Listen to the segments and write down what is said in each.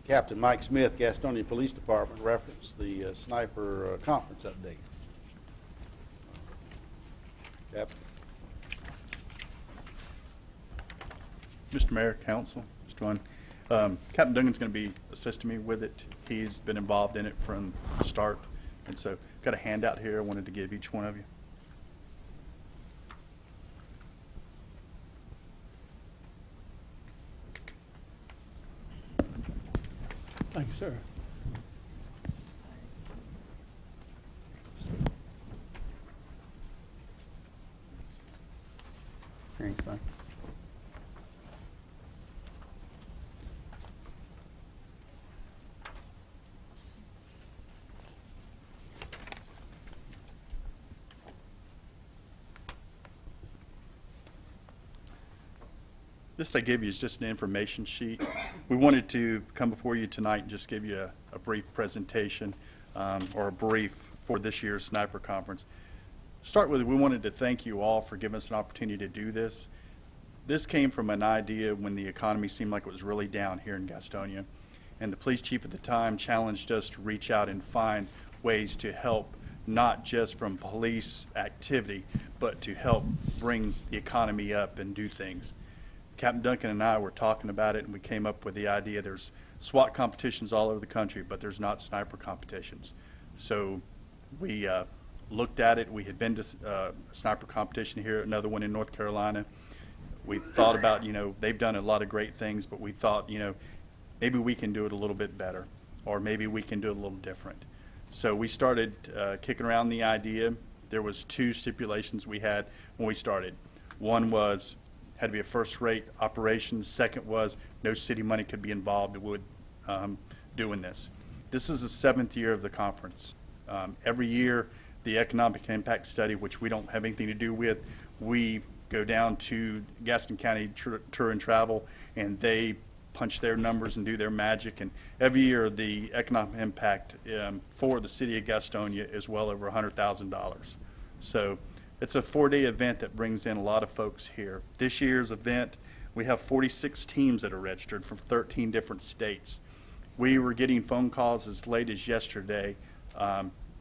Captain Mike Smith, Gastonia Police Department, referenced the sniper conference update. Captain. Mr. Mayor, Council, Mr. One, Captain Duncan's going to be assisting me with it. He's been involved in it from the start, and so got a handout here I wanted to give each one of you. Thank you, sir. Thanks, Mike. This I gave you is just an information sheet. We wanted to come before you tonight and just give you a brief presentation or a brief for this year's Sniper Conference. Start with, we wanted to thank you all for giving us an opportunity to do this. This came from an idea when the economy seemed like it was really down here in Gastonia, and the police chief at the time challenged us to reach out and find ways to help, not just from police activity, but to help bring the economy up and do things. Captain Duncan and I were talking about it, and we came up with the idea there's SWAT competitions all over the country, but there's not sniper competitions. So we looked at it. We had been to a sniper competition here, another one in North Carolina. We thought about, they've done a lot of great things, but we thought, maybe we can do it a little bit better, or maybe we can do it a little different. So we started kicking around the idea. There was two stipulations we had when we started. One was had to be a first-rate operation. The second was no city money could be involved with doing this. This is the 7th year of the conference. Every year, the economic impact study, which we don't have anything to do with, we go down to Gaston County Tour and Travel, and they punch their numbers and do their magic. And every year, the economic impact for the city of Gastonia is well over $100,000. So it's a 4-day event that brings in a lot of folks here. This year's event, we have 46 teams that are registered from 13 different states. We were getting phone calls as late as yesterday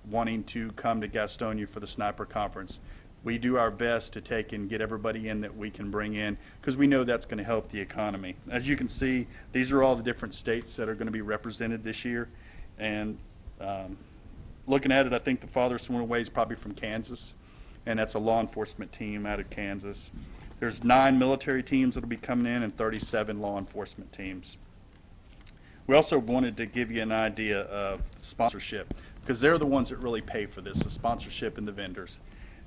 wanting to come to Gastonia for the Sniper Conference. We do our best to take and get everybody in that we can bring in because we know that's going to help the economy. As you can see, these are all the different states that are going to be represented this year. And looking at it, I think the farthest one away is probably from Kansas, and that's a law enforcement team out of Kansas. There's 9 military teams that will be coming in and 37 law enforcement teams. We also wanted to give you an idea of sponsorship because they're the ones that really pay for this, the sponsorship and the vendors.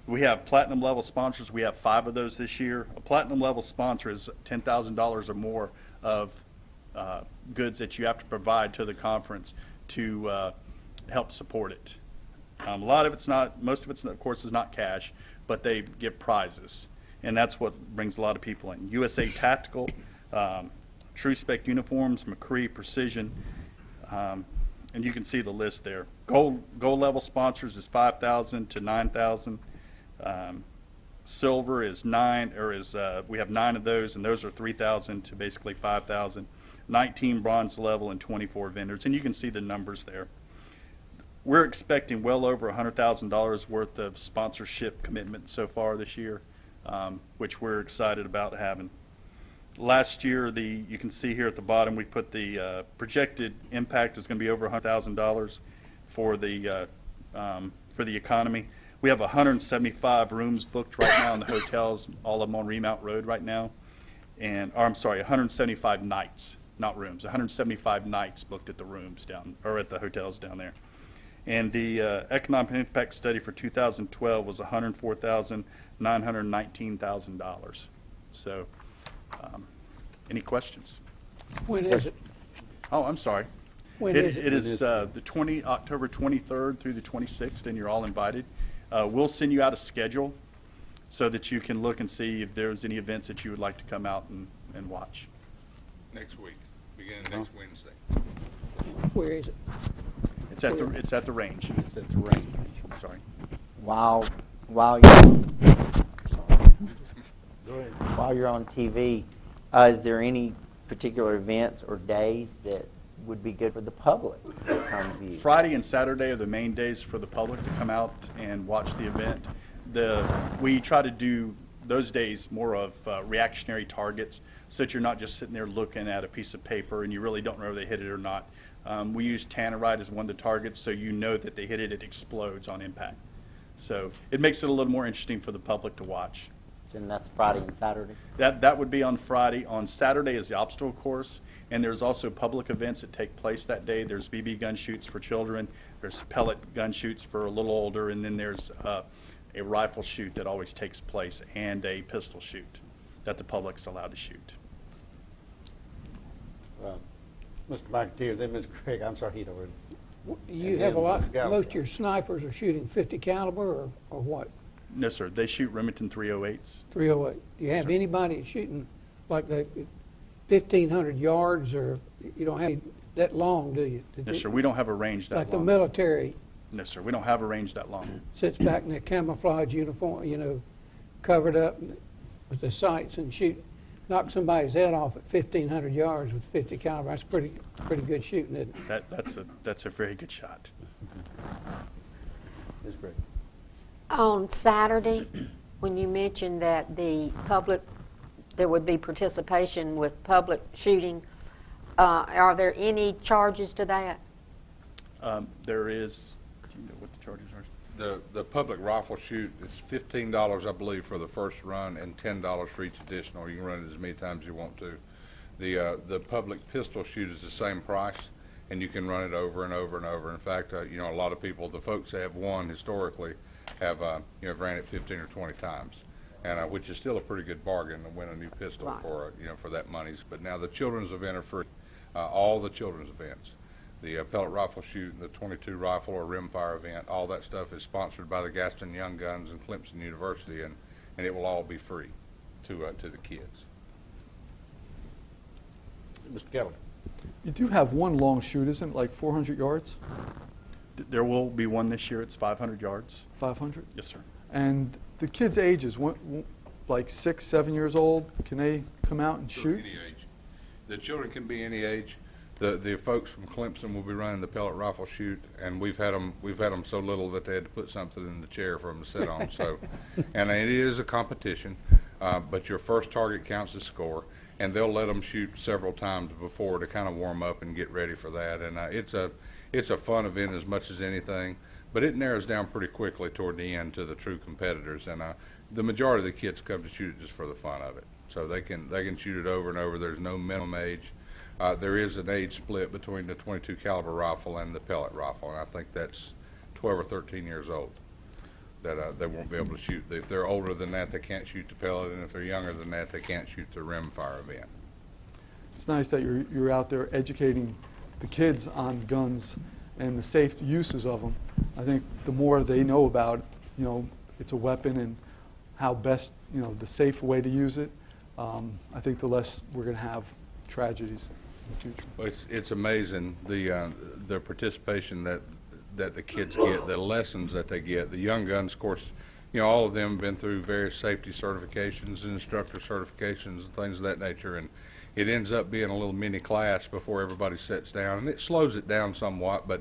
We have platinum level sponsors. We have 5 of those this year. A platinum level sponsor is $10,000 or more of goods that you have to provide to the conference to help support it. A lot of it's not, most of it's, of course, is not cash, but they give prizes. And that's what brings a lot of people in. USA Tactical, True Spec Uniforms, McCree Precision, and you can see the list there. Gold level sponsors is $5,000 to $9,000. Silver is we have 9 of those, and those are $3,000 to basically $5,000. 19 bronze level and 24 vendors, and you can see the numbers there. We're expecting well over $100,000 worth of sponsorship commitment so far this year, which we're excited about having. Last year, you can see here at the bottom, we put the projected impact is going to be over $100,000 for the economy. We have 175 rooms booked right now in the hotels, all of them on Remount Road right now, and 175 nights, not rooms, 175 nights booked at the rooms at the hotels down there. And the economic impact study for 2012 was $104,919,000. So, any questions? When is it? Oh, I'm sorry. When is it? It is October 23rd through the 26th, and you're all invited. We'll send you out a schedule so that you can look and see if there's any events that you would like to come out and watch. Next week, beginning next Wednesday. Where is it? It's at the range. It's at the range. Sorry. While you're Go ahead. while you're on TV, is there any particular events or days that would be good for the public to come view? Friday and Saturday are the main days for the public to come out and watch the event. We try to do those days more of reactionary targets, so that you're not just sitting there looking at a piece of paper and you really don't know whether they hit it or not. We use tannerite as one of the targets, so you know that they hit it, it explodes on impact. So it makes it a little more interesting for the public to watch. And that's Friday and Saturday? That would be on Friday. On Saturday is the obstacle course, and there's also public events that take place that day. There's BB gun shoots for children, there's pellet gun shoots for a little older, and then there's a rifle shoot that always takes place, and a pistol shoot that the public's allowed to shoot. Mr. McAteer, then Ms. Craig, I'm sorry, he'd already. You And have a then lot, Mr. Gallagher. most of your snipers are shooting 50 caliber or what? No, sir, they shoot Remington 308s. 308. Do you have Sir. anybody shooting like the 1,500 yards, or you don't have that long, do you? No, sir, we don't have a range that Like the long. military No, sir, we don't have a range that long. sits back in their camouflage uniform, you know, covered up with the sights and knock somebody's head off at 1,500 yards with 50 caliber. That's pretty good shooting, isn't it? That's a very good shot. Ms. Craig. On Saturday, when you mentioned that there would be participation with public shooting, are there any charges to that? There is, do you know what the charges are? The public rifle shoot is $15, I believe, for the first run, and $10 for each additional. You can run it as many times as you want to. The public pistol shoot is the same price, and you can run it over and over and over. In fact, a lot of people, the folks that have won historically, have ran it 15 or 20 times, and which is still a pretty good bargain to win a new pistol Right. for that monies. But now the children's event are free, all the children's events. The pellet rifle shoot, the .22 rifle or rimfire event, all that stuff is sponsored by the Gaston Young Guns and Clemson University, and it will all be free to the kids. Mr. Gallagher. You do have one long shoot, isn't it, like 400 yards? There will be one this year, it's 500 yards. 500? Yes, sir. And the kids' ages, like 6, 7 years old, can they come out and Sure, shoot? any age. The children can be any age. The folks from Clemson will be running the pellet rifle shoot, and we've had them so little that they had to put something in the chair for them to sit on. So, and it is a competition, but your first target counts as score, and they'll let them shoot several times before to kind of warm up and get ready for that. And it's a fun event as much as anything, but it narrows down pretty quickly toward the end to the true competitors. And the majority of the kids come to shoot it just for the fun of it, so they can shoot it over and over. There's no minimum age. There is an age split between the .22 caliber rifle and the pellet rifle, and I think that's 12 or 13 years old that they won't be able to shoot. If they're older than that, they can't shoot the pellet, and if they're younger than that, they can't shoot the rimfire event. It's nice that you're out there educating the kids on guns and the safe uses of them. I think the more they know about, it's a weapon and how best, the safe way to use it, I think the less we're going to have tragedies in the future. Well, it's amazing the participation that the kids get, the lessons that they get. The young guns, of course, all of them have been through various safety certifications and instructor certifications and things of that nature, and it ends up being a little mini class before everybody sits down, and it slows it down somewhat, but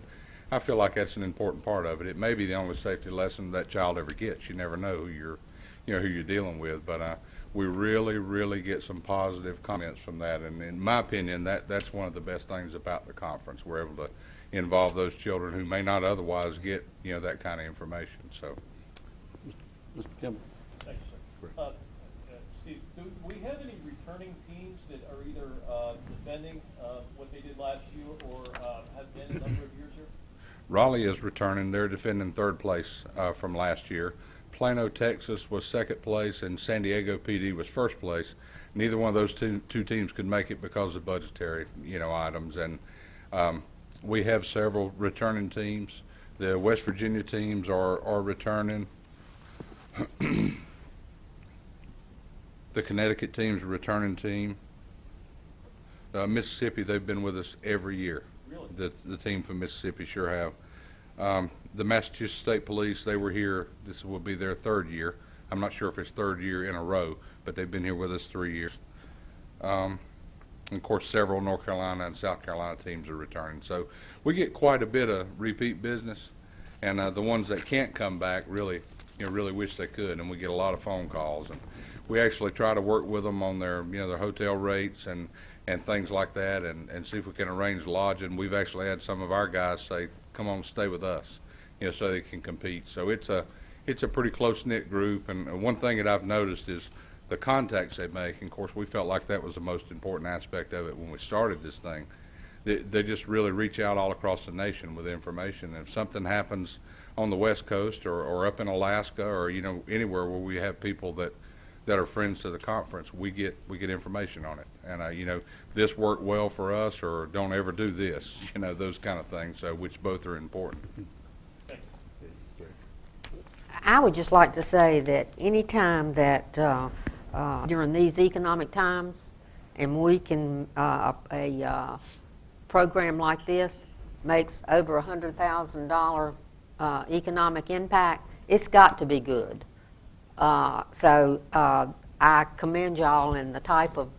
I feel like that's an important part of it. It may be the only safety lesson that child ever gets. You never know who you're dealing with, but we really, really get some positive comments from that, and in my opinion, that's one of the best things about the conference. We're able to involve those children who may not otherwise get that kind of information. So, Mr. Kimball. Thank you, sir. Steve, do we have any returning teams that are either defending what they did last year or have been a number of years here? Raleigh is returning. They're defending third place from last year. Plano, Texas was second place, and San Diego PD was first place. Neither one of those two teams could make it because of budgetary items, and we have several returning teams. The West Virginia teams are returning. The Connecticut team's a returning team. Mississippi, they've been with us every year. Really? The team from Mississippi sure have. The Massachusetts State Police, they were here. This will be their third year. I'm not sure if it's third year in a row, but they've been here with us 3 years. And of course, several North Carolina and South Carolina teams are returning. So we get quite a bit of repeat business, and the ones that can't come back really, really wish they could. And we get a lot of phone calls, and we actually try to work with them on their, their hotel rates and things like that, and see if we can arrange lodging. We've actually had some of our guys say, "Come on, stay with us," so they can compete. So it's a pretty close-knit group, and one thing that I've noticed is the contacts they make. And of course, we felt like that was the most important aspect of it when we started this thing. They just really reach out all across the nation with information. And if something happens on the West Coast or up in Alaska or anywhere where we have people that are friends to the conference, we get information on it. And this worked well for us, or don't ever do this, those kind of things, which both are important. I would just like to say that any time that during these economic times, and we can a program like this makes over $100,000 economic impact, it's got to be good. So I commend y'all in the type of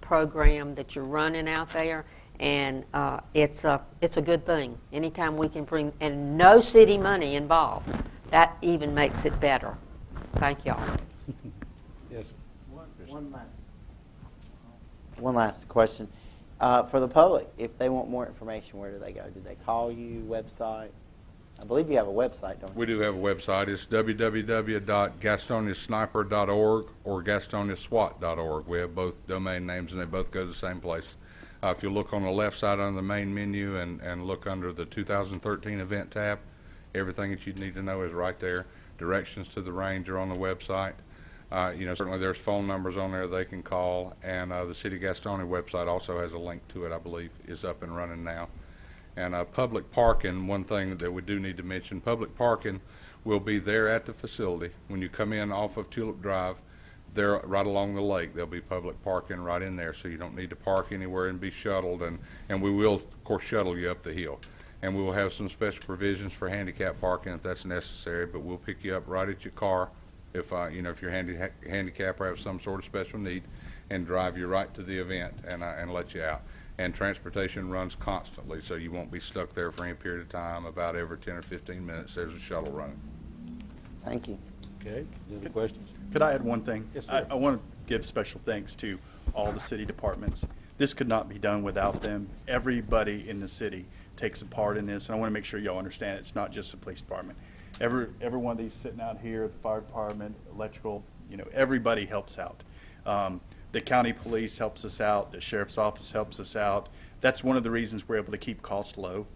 program that you're running out there, and it's a good thing. Anytime we can bring, and no city money involved, that even makes it better. Thank y'all. Yes. One last question. For the public, if they want more information, where do they go? Do they call you, website? I believe you have a website, don't you? We do have a website. It's www.gastoniasniper.org or gastoniaswat.org. We have both domain names, and they both go to the same place. If you look on the left side on the main menu and look under the 2013 event tab, everything that you need to know is right there. Directions to the range are on the website. Certainly there's phone numbers on there they can call, and the City of Gastonia website also has a link to it, I believe, is up and running now. And public parking, one thing that we do need to mention, public parking will be there at the facility. When you come in off of Tulip Drive, there right along the lake, there'll be public parking right in there, so you don't need to park anywhere and be shuttled, and we will, of course, shuttle you up the hill. And we will have some special provisions for handicap parking if that's necessary, but we'll pick you up right at your car if if you're handicapped or have some sort of special need, and drive you right to the event and let you out. And transportation runs constantly, so you won't be stuck there for any period of time. About every 10 or 15 minutes, there's a shuttle running. Thank you. Okay. Any other questions? Could I add one thing? Yes, sir. I want to give special thanks to all the city departments. This could not be done without them. Everybody in the city takes a part in this, and I want to make sure y'all understand it's not just the police department. Every one of these sitting out here, the fire department, electrical, everybody helps out. The county police helps us out. The sheriff's office helps us out. That's one of the reasons we're able to keep costs low,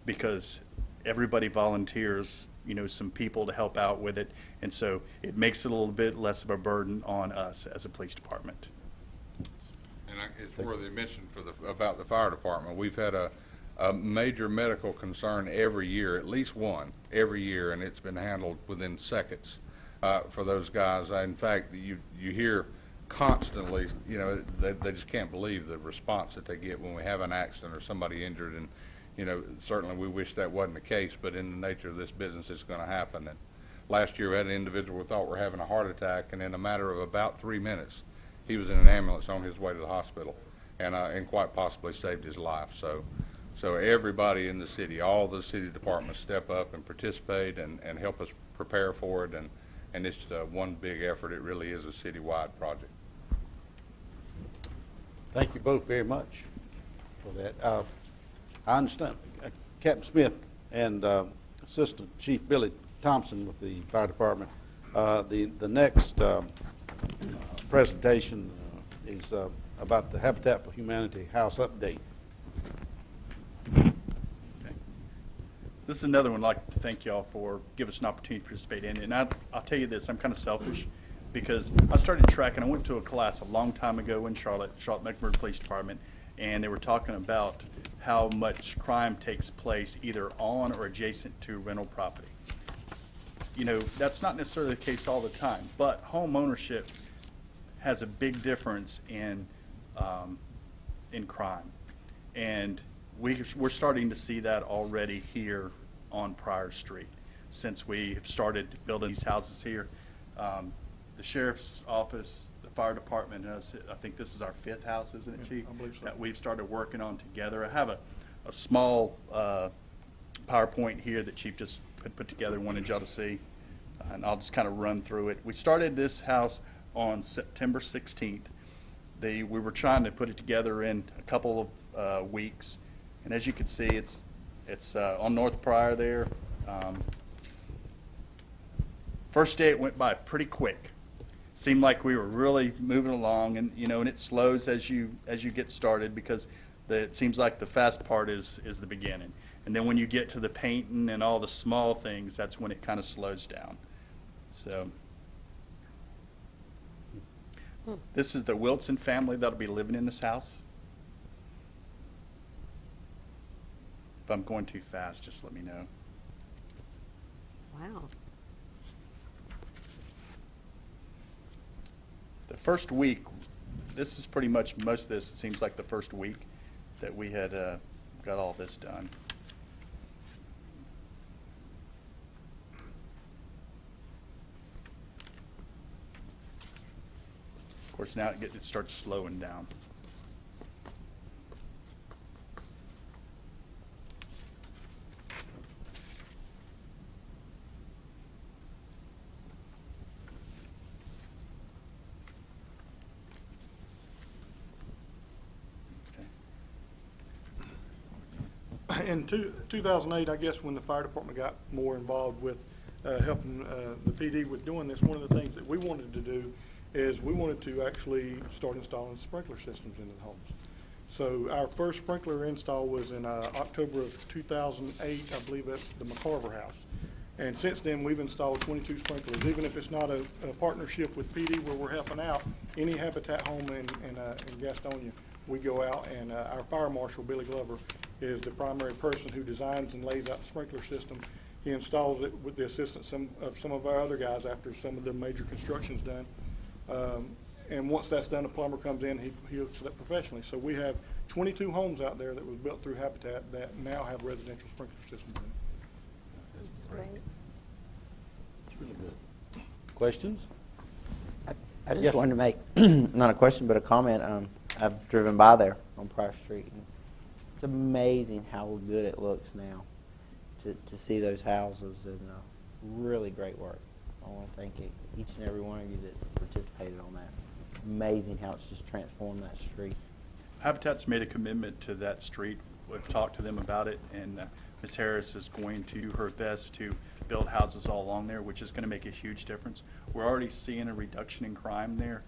because everybody volunteers, some people to help out with it, and so it makes it a little bit less of a burden on us as a police department. And it's worthy of mention about the fire department. We've had a major medical concern every year, at least one every year, and it's been handled within seconds for those guys. In fact, you hear constantly, they just can't believe the response that they get when we have an accident or somebody injured. And certainly we wish that wasn't the case, but in the nature of this business, it's going to happen. And last year we had an individual we thought were having a heart attack, and in a matter of about 3 minutes, he was in an ambulance on his way to the hospital, and quite possibly saved his life. So everybody in the city, all the city departments step up and participate and help us prepare for it, and it's one big effort. It really is a citywide project. Thank you both very much for that. I understand Captain Smith and Assistant Chief Billy Thompson with the fire department. The next presentation is about the Habitat for Humanity house update. This is another one I'd like to thank y'all for giving us an opportunity to participate in. And I'll tell you this, I'm kind of selfish, because I started tracking. I went to a class a long time ago in Charlotte Mecklenburg Police Department, and they were talking about how much crime takes place either on or adjacent to rental property. That's not necessarily the case all the time, but home ownership has a big difference in crime. And we're starting to see that already here on Pryor Street since we have started building these houses here. The sheriff's office, the Fire Department and us, I think this is our 5th house, isn't it, Chief? I believe so. That we've started working on together. I have a small PowerPoint here that Chief just put together, wanted y'all to see, and I'll just kind of run through it. We started this house on September 16th. We were trying to put it together in a couple of weeks, and as you can see, it's on North Pryor there. First day it went by pretty quick. Seemed like we were really moving along, and and it slows as you get started, because it seems like the fast part is the beginning, and then when you get to the painting and all the small things, that's when it kind of slows down. So this is the Wilson family that'll be living in this house. If I'm going too fast, just let me know. Wow. The first week, this is pretty much, most of this, it seems like the first week that we had got all this done. Of course, now it starts slowing down. In 2008, I guess, when the fire department got more involved with helping the PD with doing this, one of the things that we wanted to do is we wanted to actually start installing sprinkler systems into the homes. So our first sprinkler install was in October of 2008, I believe, at the McCarver House. And since then, we've installed 22 sprinklers. Even if it's not a partnership with PD where we're helping out, any Habitat home in Gastonia, we go out, and our fire marshal, Billy Glover, is the primary person who designs and lays out the sprinkler system. He installs it with the assistance of some of our other guys after some of the major construction's done. And once that's done, the plumber comes in, he hooks it up professionally. So we have 22 homes out there that was built through Habitat that now have residential sprinkler systems in it. Great. It's really good. Questions? I just Yes. wanted to make, not a question, but a comment. I've driven by there on Pryor Street. And it's amazing how good it looks now to see those houses, and really great work. I want to thank each and every one of you that participated on that. Amazing how it's just transformed that street. Habitat's made a commitment to that street. We've talked to them about it, and Ms. Harris is going to do her best to build houses all along there, which is going to make a huge difference. We're already seeing a reduction in crime there.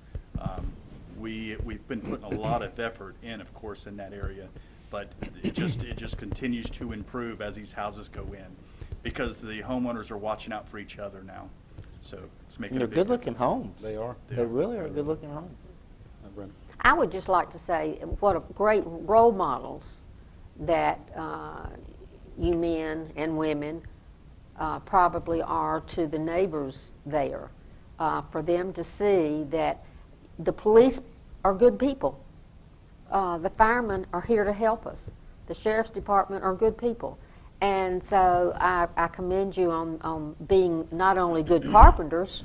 We've been putting a lot of effort in, of course, in that area, but it just continues to improve as these houses go in, because the homeowners are watching out for each other now. So it's making They're a big good-looking difference. homes. They are. They really are good-looking homes. Brenda? I would just like to say what a great role models that you men and women probably are to the neighbors there, for them to see that the police are good people. The firemen are here to help us. The sheriff's department are good people. And so I commend you on being not only good carpenters,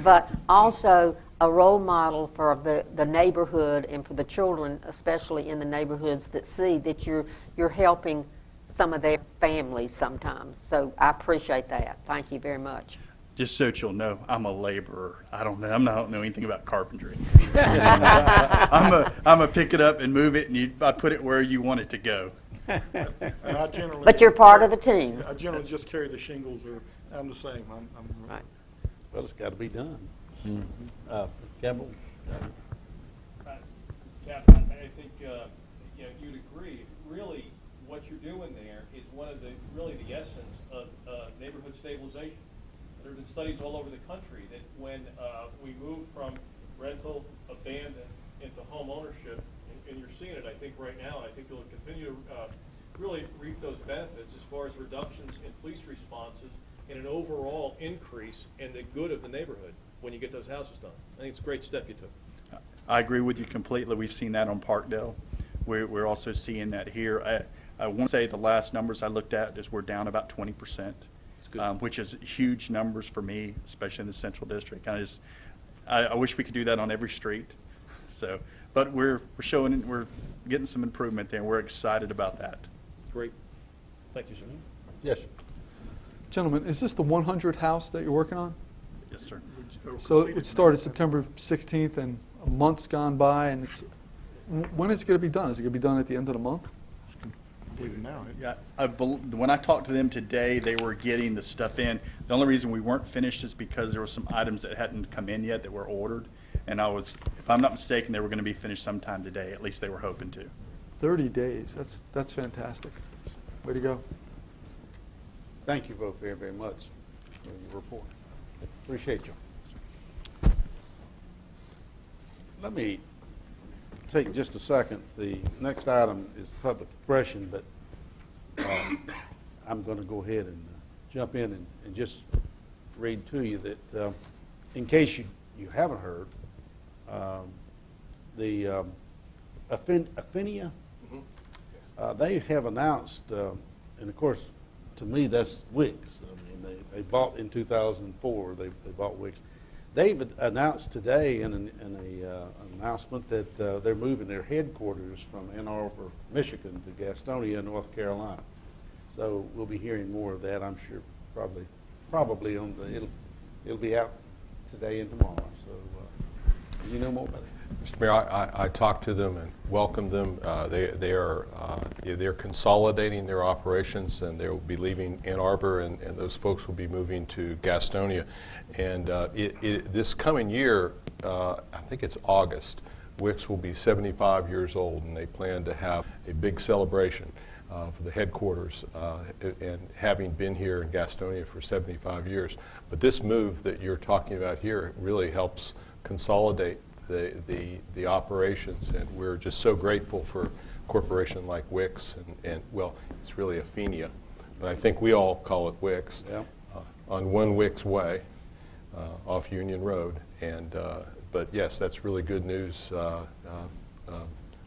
but also a role model for the neighborhood and for the children, especially in the neighborhoods that see that you're helping some of their families sometimes. So I appreciate that. Thank you very much. Just so you'll know, I'm a laborer. I don't know anything about carpentry. I'm a pick it up and move it, and I put it where you want it to go. And I generally, But you're part of the team. I generally just carry the shingles, or I'm the same. I'm Right. Well, it's got to be done. Campbell? Captain, I think you'd agree. Really, what you're doing there is one of the essence of neighborhood stabilization. There have been studies all over the country that when we move from rental, abandoned, into home ownership, and you're seeing it, I think, right now, and I think you'll continue to really reap those benefits as far as reductions in police responses and an overall increase in the good of the neighborhood when you get those houses done. I think it's a great step you took. I agree with you completely. We've seen that on Parkdale. We're also seeing that here. I want to say the last numbers I looked at is we're down about 20%, which is huge numbers for me, especially in the Central District. I wish we could do that on every street. So, but we're getting some improvement there, and we're excited about that. Great. Thank you, sir. Yes, sir. Gentlemen, is this the 100 house that you're working on? Yes, sir. So it started September 16th, and a month's gone by, and when is it going to be done? Is it going to be done at the end of the month? Yeah, when I talked to them today, they were getting the stuff in. The only reason we weren't finished is because there were some items that hadn't come in yet that were ordered. And if I'm not mistaken, they were going to be finished sometime today. At least they were hoping to. 30 days. That's fantastic. Way to go. Thank you both very, very much for your report. Appreciate you. Let me take just a second. The next item is public expression, but I'm going to go ahead and jump in and just read to you that in case you haven't heard, the Affinia, they have announced, and of course, to me, that's Wicks. I mean, they bought in 2004. They bought Wicks. They've announced today in an announcement that they're moving their headquarters from Ann Arbor, Michigan, to Gastonia, North Carolina. So we'll be hearing more of that. I'm sure probably on it'll be out today and tomorrow. So you know more about it. Mr. Mayor, I talked to them and welcomed them. They're consolidating their operations, and they will be leaving Ann Arbor, and those folks will be moving to Gastonia. And this coming year, I think it's August, Wicks will be 75 years old, and they plan to have a big celebration for the headquarters, and having been here in Gastonia for 75 years. But this move that you're talking about here really helps consolidate the operations, and we're just so grateful for a corporation like Wicks, and well, it's really Affinia, but I think we all call it Wicks, Yeah. On One Wicks Way, off Union Road. And but yes, that's really good news.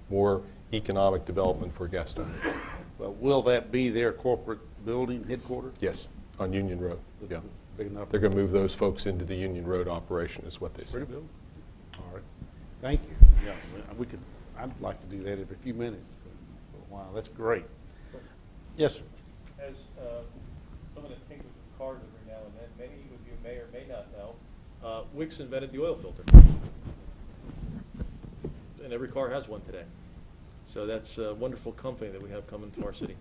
More economic development for Gastonia. Well, will that be their corporate building headquarters? Yes, on Union Road. Yeah, Big enough? they're going to move those folks into the Union Road operation, is what they said. Pretty building? All right. Thank you. Yeah, I'd like to do that every few minutes for a while. That's great. Yes, sir. As someone that tinkers with cars every now and then, many of you may or may not know, Wicks invented the oil filter. And every car has one today. So that's a wonderful company that we have coming to our city.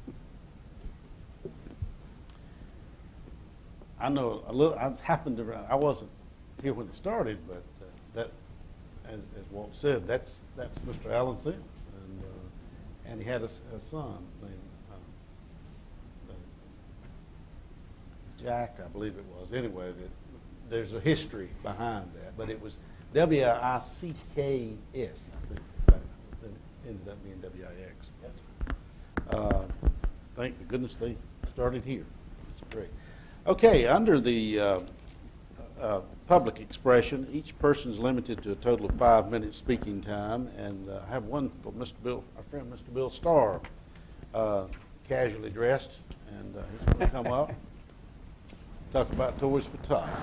I know a little. I wasn't here when it started, but that, as Walt said, that's Mr. Alan Sims, and he had a son named Jack, I believe it was. Anyway, there's a history behind that, but it was WICKS. I think that ended up being WIX. Thank goodness they started here. That's great. Okay, under the public expression, each person is limited to a total of 5 minutes speaking time, and I have one for our friend Mr. Bill Starr, casually dressed, and he's going to come up, talk about Toys for Tots.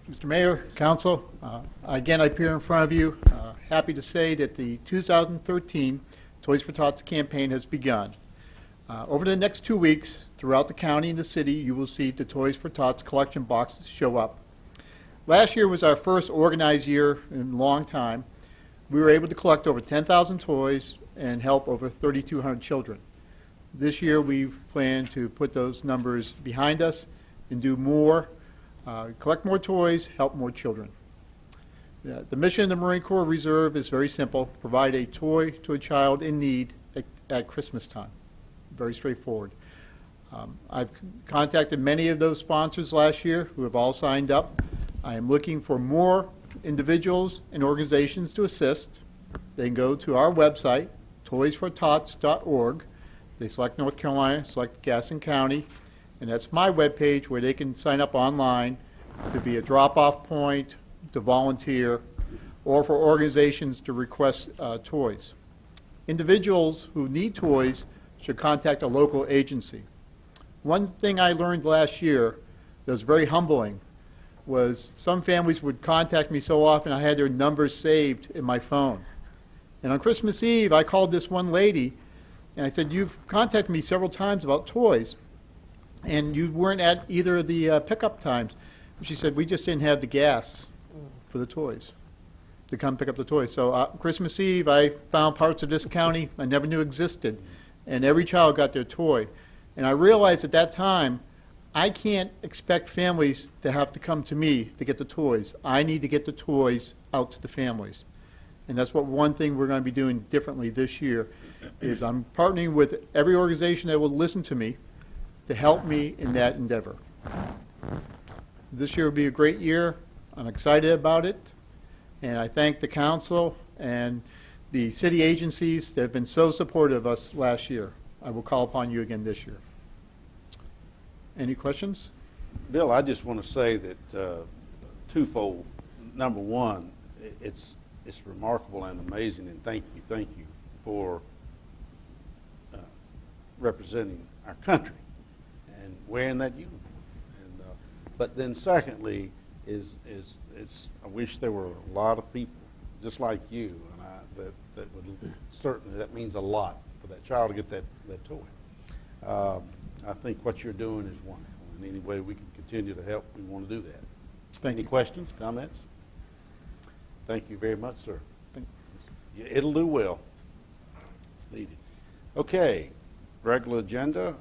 Mr. Mayor, Council, again, I appear in front of you, happy to say that the 2013 Toys for Tots campaign has begun. Over the next 2 weeks, throughout the county and the city, you will see the Toys for Tots collection boxes show up. Last year was our first organized year in a long time. We were able to collect over 10,000 toys and help over 3,200 children. This year, we plan to put those numbers behind us and do more, collect more toys, help more children. The mission of the Marine Corps Reserve is very simple: provide a toy to a child in need at Christmas time. Very straightforward. I've contacted many of those sponsors last year who have all signed up. I am looking for more individuals and organizations to assist. They can go to our website, toysfortots.org. They select North Carolina, select Gaston County, and that's my webpage where they can sign up online to be a drop-off point, to volunteer, or for organizations to request toys. Individuals who need toys should contact a local agency. One thing I learned last year that was very humbling was some families would contact me so often I had their numbers saved in my phone. And on Christmas Eve, I called this one lady, and I said, "You've contacted me several times about toys, and you weren't at either of the pickup times." And she said, "We just didn't have the gas for the toys to come pick up the toys." So Christmas Eve, I found parts of this county I never knew existed, and every child got their toy. And I realized at that time, I can't expect families to have to come to me to get the toys. I need to get the toys out to the families. And that's what one thing we're going to be doing differently this year is I'm partnering with every organization that will listen to me to help me in that endeavor. This year will be a great year. I'm excited about it. And I thank the council and the city agencies that have been so supportive of us last year. I will call upon you again this year. Any questions? Bill, I just want to say that twofold. Number one, it's remarkable and amazing, and thank you for representing our country and wearing that uniform. And, but then secondly, I wish there were a lot of people just like you and that would certainly, that means a lot for that child to get that toy. I think what you're doing is wonderful. In any way we can continue to help, we want to do that. Any questions, comments? Thank you very much, sir. It'll do well. It's needed. Okay, regular agenda.